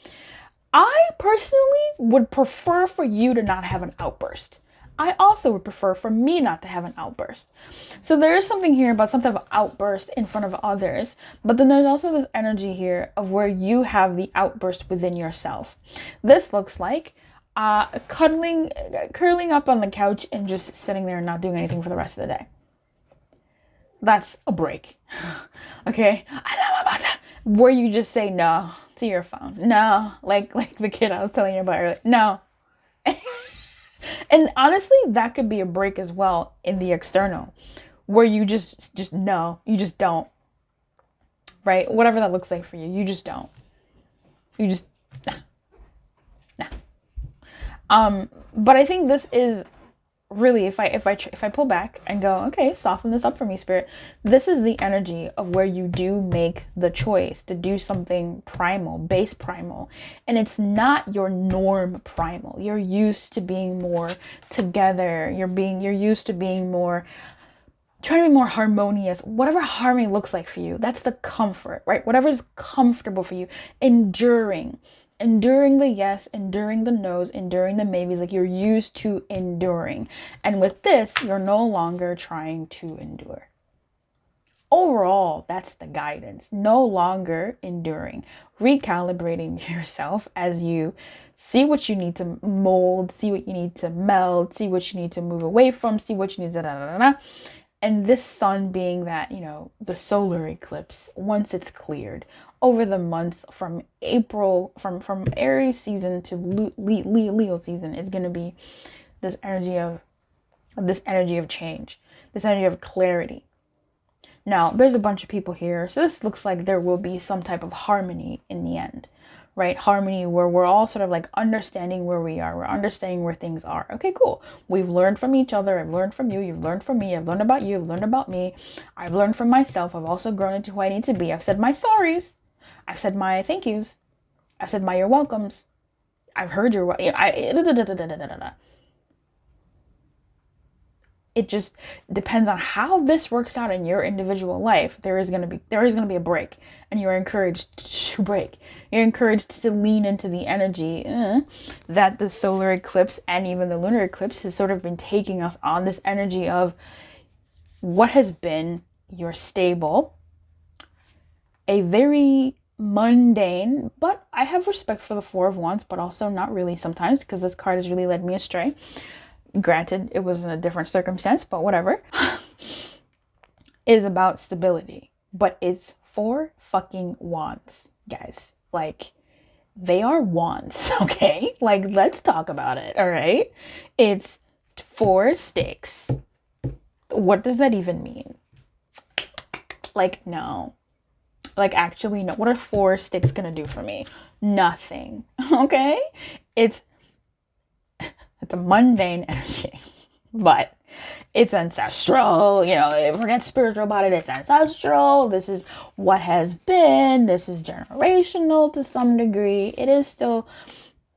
S1: I personally would prefer for you to not have an outburst. I also would prefer for me not to have an outburst. So there is something here about some type of outburst in front of others, but then there's also this energy here of where you have the outburst within yourself. This looks like curling up on the couch and just sitting there and not doing anything for the rest of the day. That's a break. Okay? Where you just say no to your phone. No. Like the kid I was telling you about earlier. No. And honestly, that could be a break as well in the external, where you just no, you just don't, right? Whatever that looks like for you, you just don't. You just, nah. But I think this is really, if I pull back and go, okay, soften this up for me, Spirit. This is the energy of where you do make the choice to do something primal, base primal. And it's not your norm primal. You're used to being more together. You're used to being more trying to be more harmonious, whatever harmony looks like for you. That's the comfort, right? Whatever is comfortable for you. Enduring the yes, enduring the no's, enduring the maybes. Like, you're used to enduring. And with this, you're no longer trying to endure. Overall, that's the guidance. No longer enduring. Recalibrating yourself as you see what you need to mold, see what you need to meld, see what you need to move away from, see what you need to da da da da. And this sun being that, you know, the solar eclipse, once it's cleared over the months from April, from Aries season to Leo season, it's going to be this energy of change, this energy of clarity. Now, there's a bunch of people here, so this looks like there will be some type of harmony in the end, right? Harmony where we're all sort of like understanding where we are. We're understanding where things are. Okay, cool. We've learned from each other. I've learned from you. You've learned from me. I've learned about you. I've learned about me. I've learned from myself. I've also grown into who I need to be. I've said my sorries. I've said my thank yous. I've said my you're welcomes. I've heard your... It just depends on how this works out in your individual life. There is going to be a break, and you're encouraged to break. You're encouraged to lean into the energy that the solar eclipse and even the lunar eclipse has sort of been taking us on, this energy of what has been your stable, a very mundane, but I have respect for the Four of Wands, but also not really sometimes, because this card has really led me astray. Granted, it was in a different circumstance, but whatever. Is about stability. But it's 4 fucking wands, guys. Like, they are wands, okay? Like, let's talk about it, all right? It's 4 sticks. What does that even mean? Like, no. Like, actually, no. What are 4 sticks gonna do for me? Nothing, okay? It's a mundane energy, but it's ancestral. You know, forget spiritual about it. It's ancestral. This is what has been. This is generational to some degree. It is still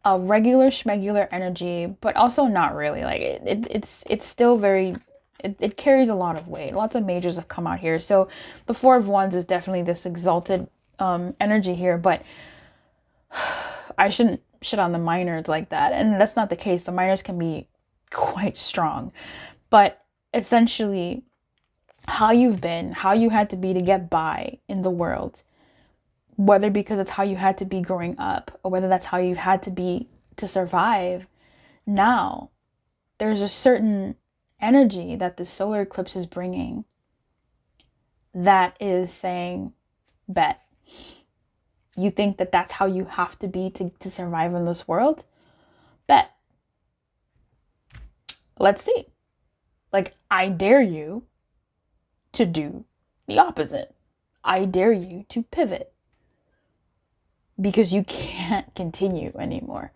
S1: a regular schmegular energy, but also not really. Like, it's still very... It carries a lot of weight. Lots of majors have come out here. So the Four of Wands is definitely this exalted energy here, but I shouldn't shit on the minors like that. And that's not the case. The minors can be quite strong. But essentially, how you've been, how you had to be to get by in the world, whether because it's how you had to be growing up, or whether that's how you had to be to survive, now there's a certain energy that the solar eclipse is bringing that is saying, bet. You think that that's how you have to be to survive in this world? Bet. Let's see. Like, I dare you to do the opposite. I dare you to pivot. Because you can't continue anymore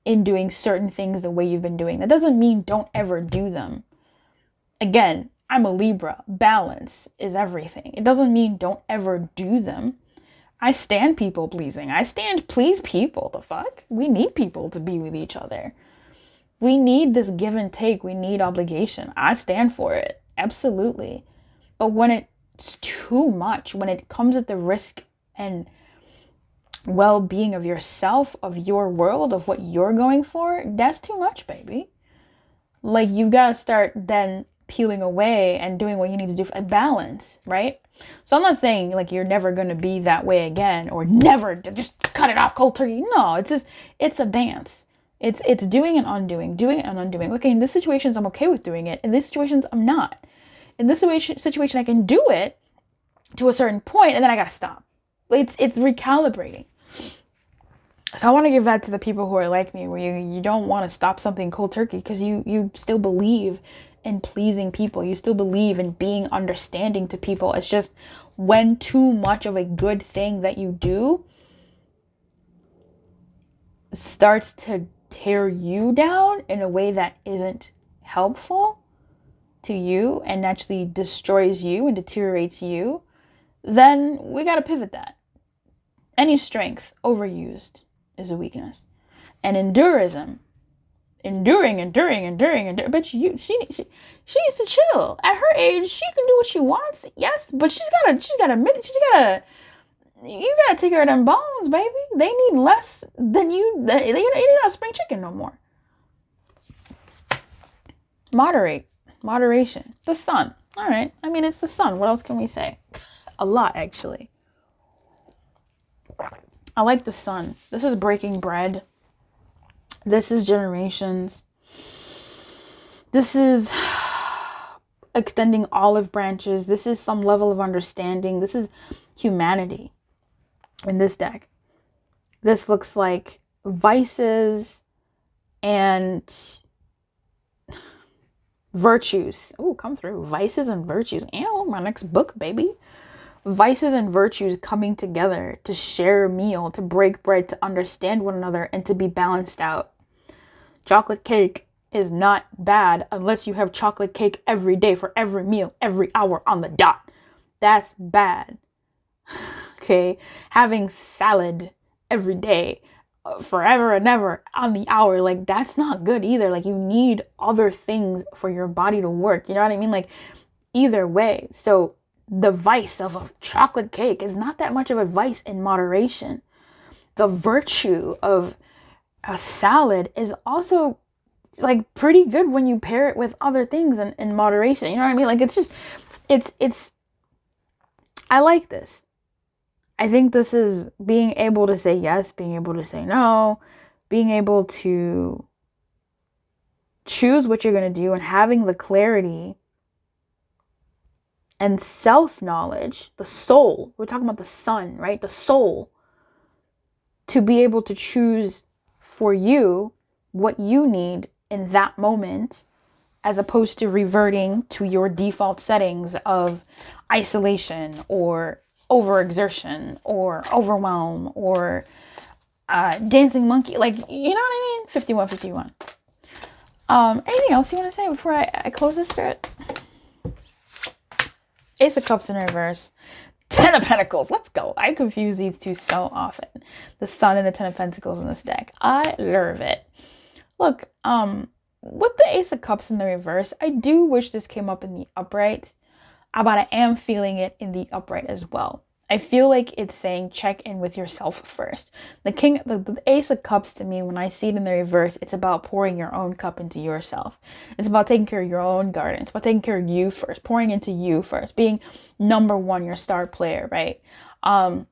S1: in doing certain things the way you've been doing. That doesn't mean don't ever do them. Again, I'm a Libra. Balance is everything. It doesn't mean don't ever do them. I stand people pleasing. I stand please people. The fuck? We need people to be with each other. We need this give and take. We need obligation. I stand for it. Absolutely. But when it's too much, when it comes at the risk and well-being of yourself, of your world, of what you're going for, that's too much, baby. Like, you've got to start then peeling away and doing what you need to do for a balance, right? So I'm not saying like you're never going to be that way again, or never just cut it off cold turkey. No, it's a dance. It's doing and undoing, doing and undoing. Okay, in this situations I'm okay with doing it. In these situations I'm not. In this situation I can do it to a certain point, and then I gotta stop. It's recalibrating. So I want to give that to the people who are like me, where you don't want to stop something cold turkey because you still believe in pleasing people. You still believe in being understanding to people. It's just when too much of a good thing that you do starts to tear you down in a way that isn't helpful to you and actually destroys you and deteriorates you, then we got to pivot that. Any strength overused is a weakness. And endurism enduring. But she needs to chill. At her age, she can do what she wants, yes, but you gotta take care of them bones, baby. They need less than you. They're not spring chicken no more. Moderation. The sun. All right. I mean, it's the sun. What else can we say? A lot, actually. I like the sun. This is breaking bread. This is generations. This is extending olive branches. This is some level of understanding. This is humanity in this deck. This looks like vices and virtues. Oh, come through. Vices and virtues. Ew, my next book, baby. Vices and virtues coming together to share a meal, to break bread, to understand one another, and to be balanced out. Chocolate cake is not bad unless you have chocolate cake every day for every meal, every hour on the dot. That's bad. Okay? Having salad every day, forever and ever on the hour, like, that's not good either. Like, you need other things for your body to work. You know what I mean? Like, either way. So the vice of a chocolate cake is not that much of a vice in moderation. The virtue of a salad is also like pretty good when you pair it with other things in moderation. You know what I mean? Like, it's I like this. I think this is being able to say yes, being able to say no, being able to choose what you're going to do, and having the clarity and self-knowledge, the soul. We're talking about the sun, right? The soul, to be able to choose for you what you need in that moment, as opposed to reverting to your default settings of isolation or overexertion or overwhelm or dancing monkey. Like, you know what I mean? 5151. Anything else you want to say before I close this, Spirit? Ace of Cups in reverse. 10 of Pentacles. Let's go. I confuse these two so often. The Sun and the 10 of Pentacles in this deck. I love it. Look, with the Ace of Cups in the reverse, I do wish this came up in the upright, but I am feeling it in the upright as well. I feel like it's saying check in with yourself first. The Ace of Cups, to me, when I see it in the reverse, it's about pouring your own cup into yourself. It's about taking care of your own garden. It's about taking care of you first, pouring into you first, being number one, your star player, right? And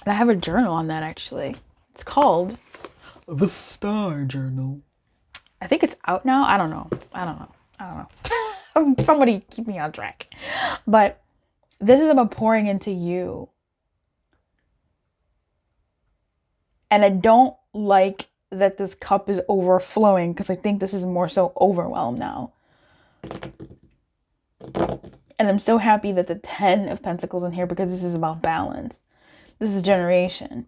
S1: I have a journal on that, actually. It's called The Star Journal. I think it's out now. I don't know. Somebody keep me on track. But this is about pouring into you. And I don't like that this cup is overflowing, because I think this is more so overwhelmed now. And I'm so happy that the 10 of Pentacles in here, because this is about balance. This is generation.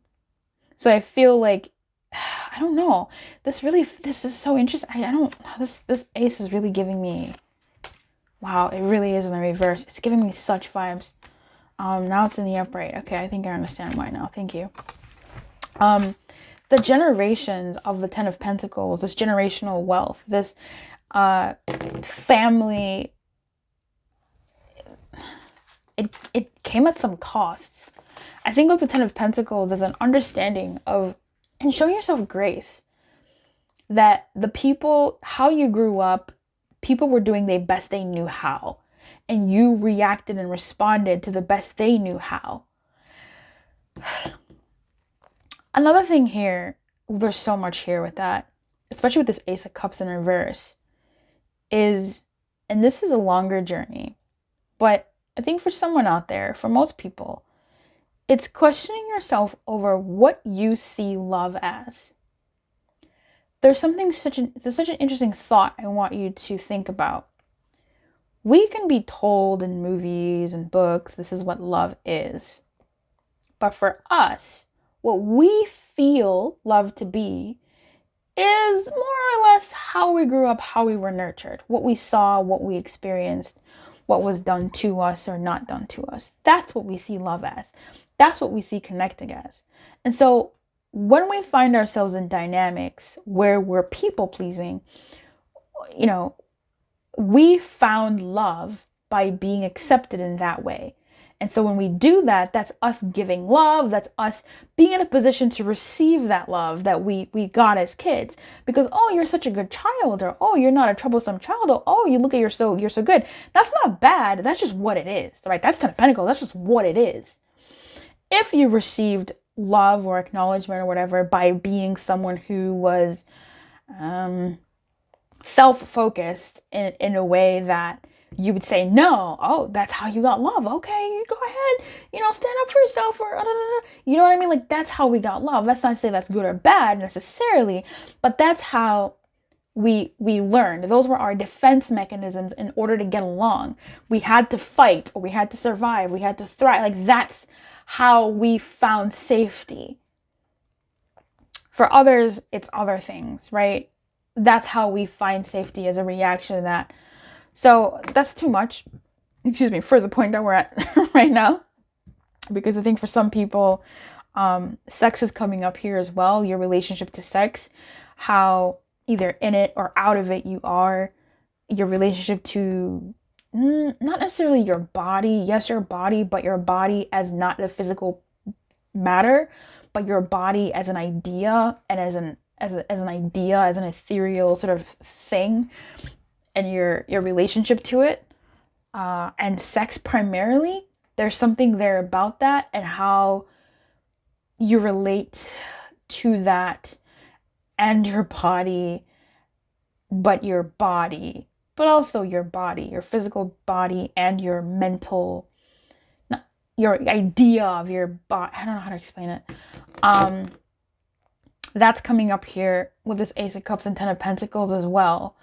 S1: So I feel like, I don't know. This is so interesting. This ace is really giving me, wow, it really is in the reverse. It's giving me such vibes. Now it's in the upright. Okay, I think I understand why now. Thank you. The generations of the 10 of Pentacles, this generational wealth, this family, it came at some costs. I think with the 10 of Pentacles is an understanding of, and show yourself grace, that the people, how you grew up, people were doing the best they knew how, and you reacted and responded to the best they knew how. Another thing here, there's so much here with that, especially with this Ace of Cups in reverse, is, and this is a longer journey, but I think for someone out there, for most people, it's questioning yourself over what you see love as. There's such an interesting thought I want you to think about. We can be told in movies and books, this is what love is. But for us, what we feel love to be is more or less how we grew up, how we were nurtured, what we saw, what we experienced, what was done to us or not done to us. That's what we see love as. That's what we see connecting as. And so when we find ourselves in dynamics where we're people pleasing, you know, we found love by being accepted in that way. And so when we do that, that's us giving love. That's us being in a position to receive that love that we got as kids. Because, oh, you're such a good child, or oh, you're not a troublesome child, or oh, you look at you're so good. That's not bad. That's just what it is, right? That's Ten of Pentacles. That's just what it is. If you received love or acknowledgement or whatever by being someone who was self-focused in a way that you would say, no, oh, that's how you got love. Okay, go ahead, stand up for yourself, or you know what I mean? Like, that's how we got love. That's not to say that's good or bad necessarily, but that's how we learned. Those were our defense mechanisms in order to get along. We had to fight, or we had to survive, we had to thrive. Like, that's how we found safety. For others, it's other things, right? That's how we find safety, as a reaction to that. So that's too much, for the point that we're at right now. Because I think for some people, sex is coming up here as well. Your relationship to sex, how either in it or out of it you are. Your relationship to not necessarily your body. Yes, your body, but your body as not the physical matter, but your body as an idea, and as an idea, as an ethereal sort of thing, and your relationship to it, and sex primarily. There's something there about that, and how you relate to that, and your body, but also your body, your physical body, and your mental, your idea of your body. I don't know how to explain it. That's coming up here with this Ace of Cups and Ten of Pentacles as well.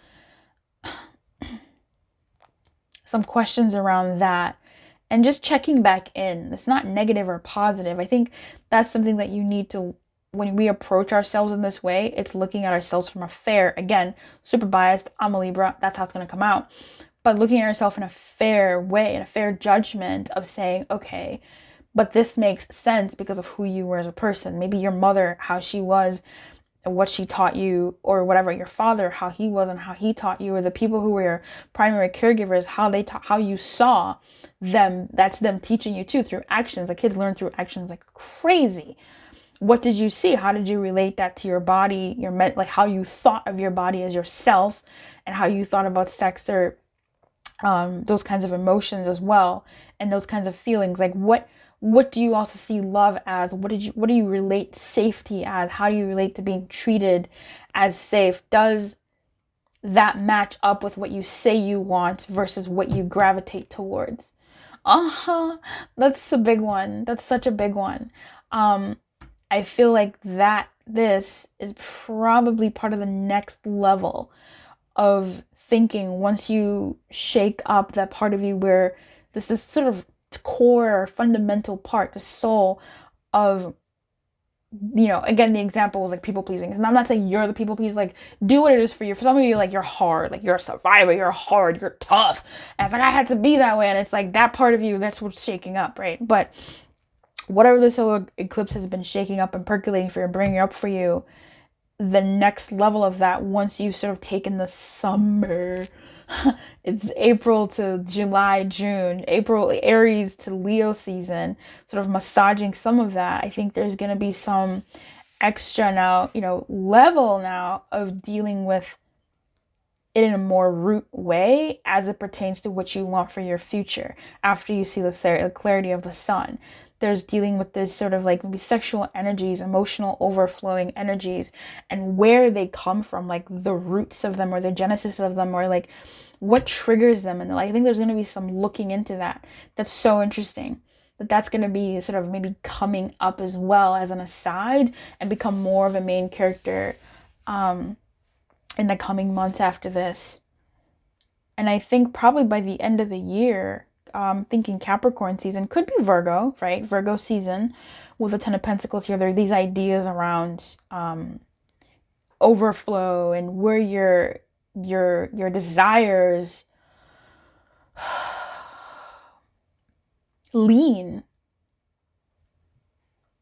S1: Some questions around that, and just checking back in. It's not negative or positive. I think that's something that you need to, when we approach ourselves in this way, it's looking at ourselves from a fair, again, super biased, I'm a Libra, that's how it's going to come out. But looking at yourself in a fair way, in a fair judgment of saying, okay, but this makes sense because of who you were as a person. Maybe your mother, how she was, and what she taught you, or whatever, your father, how he was and how he taught you, or the people who were your primary caregivers, how they taught, how you saw them. That's them teaching you too, through actions. The kids learn through actions like crazy. What did you see? How did you relate that to your body, like how you thought of your body as yourself, and how you thought about sex, or those kinds of emotions as well, and those kinds of feelings. Like, what do you also see love as? What do you relate safety as? How do you relate to being treated as safe? Does that match up with what you say you want versus what you gravitate towards? That's a big one. That's such a big one. I feel like this is probably part of the next level of thinking, once you shake up that part of you where this sort of core or fundamental part, the soul of, again, the example was like people pleasing. And I'm not saying you're the people pleaser, like, do what it is for you. For some of you, like, you're hard, like, you're a survivor, you're hard, you're tough. And it's like, I had to be that way. And it's like that part of you, that's what's shaking up, right? But whatever the solar eclipse has been shaking up and percolating for you, bringing up for you, the next level of that, once you've sort of taken the summer, it's April to July, June, April, Aries to Leo season, sort of massaging some of that. I think there's going to be some extra now, level now of dealing with it in a more root way as it pertains to what you want for your future after you see the clarity of the sun. There's dealing with this sort of like maybe sexual energies, emotional overflowing energies, and where they come from, like the roots of them or the genesis of them, or like what triggers them. And I think there's going to be some looking into that. That's so interesting. That's going to be sort of maybe coming up as well as an aside and become more of a main character in the coming months after this. And I think probably by the end of the year, thinking Capricorn season, could be Virgo, right? Virgo season with the Ten of Pentacles here. There are these ideas around overflow and where your desires lean.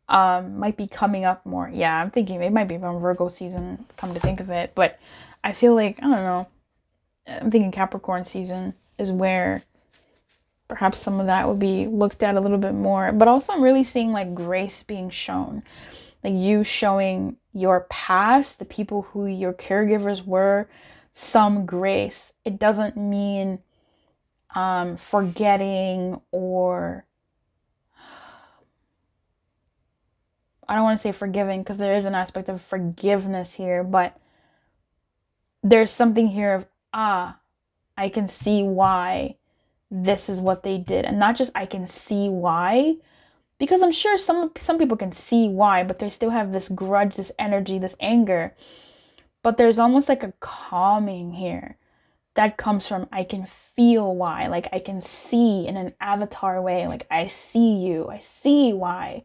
S1: might be coming up more. Yeah, I'm thinking it might be around Virgo season, come to think of it. But I feel like, I don't know, I'm thinking Capricorn season is where perhaps some of that would be looked at a little bit more. But also I'm really seeing like grace being shown. Like you showing your past, the people who your caregivers were, some grace. It doesn't mean forgetting, or I don't want to say forgiving, because there is an aspect of forgiveness here, but there's something here of, I can see why this is what they did. And not just I can see why, because I'm sure some people can see why, but they still have this grudge, this energy, this anger. But there's almost like a calming here that comes from, I can feel why. Like I can see in an avatar way, like I see you, I see why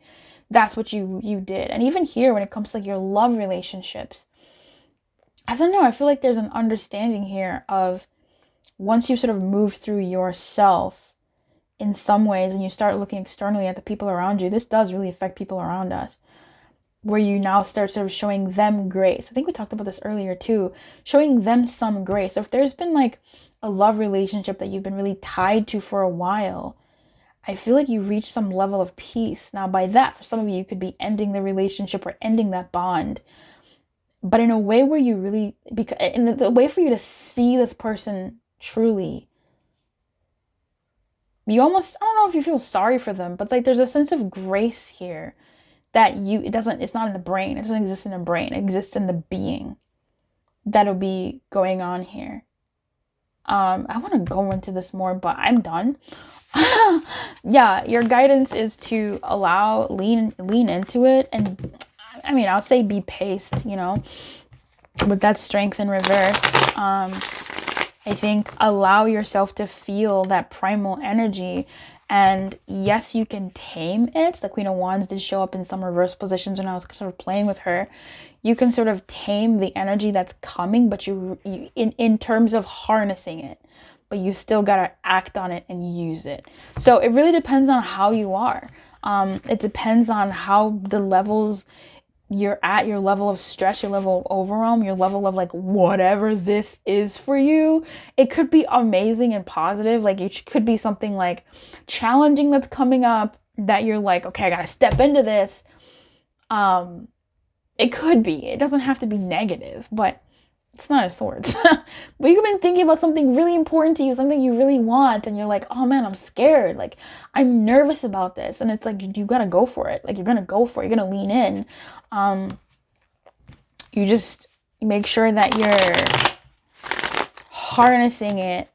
S1: that's what you did. And even here, when it comes to like your love relationships, I don't know, I feel like there's an understanding here of, once you sort of move through yourself in some ways and you start looking externally at the people around you, this does really affect people around us, where you now start sort of showing them grace. I think we talked about this earlier too, showing them some grace. So if there's been like a love relationship that you've been really tied to for a while, I feel like you reach some level of peace. Now by that, for some of you, you could be ending the relationship or ending that bond, but in a way where you really, because in the way for you to see this person truly, you almost, I don't know if you feel sorry for them, but like there's a sense of grace here that it's not in the brain. It doesn't exist in the brain. It exists in the being that'll be going on here. I want to go into this more, but I'm done. Yeah, your guidance is to lean into it. And I mean, I'll say be paced, with that strength in reverse. I think allow yourself to feel that primal energy. And yes, you can tame it. The Queen of Wands did show up in some reverse positions when I was sort of playing with her. You can sort of tame the energy that's coming, but you in terms of harnessing it, but you still got to act on it and use it. So it really depends on how you are. It depends on how the levels you're at, your level of stress, your level of overwhelm, your level of like whatever this is for you. It could be amazing and positive. Like it could be something like challenging that's coming up that you're like, okay, I gotta step into this. It could be. It doesn't have to be negative, but it's not a swords. But you've been thinking about something really important to you, something you really want, and you're like, oh man, I'm scared. Like, I'm nervous about this. And it's like, you gotta go for it. Like, you're gonna go for it. You're gonna lean in. You just make sure that you're harnessing your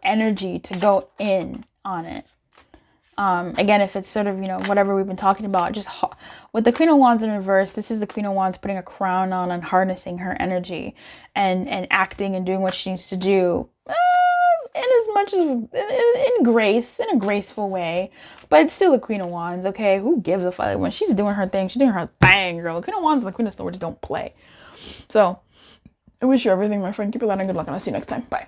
S1: energy to go in on it. Again, if it's sort of, whatever we've been talking about, just with the Queen of Wands in reverse, this is the Queen of Wands putting a crown on and harnessing her energy and acting and doing what she needs to do in as much as in grace, in a graceful way, but it's still the Queen of Wands. Okay, who gives a fuck? When she's doing her thing, she's doing her thing, girl. The Queen of Wands and the Queen of Swords don't play. So I wish you everything, my friend. Keep it light and good luck, and I'll see you next time. Bye.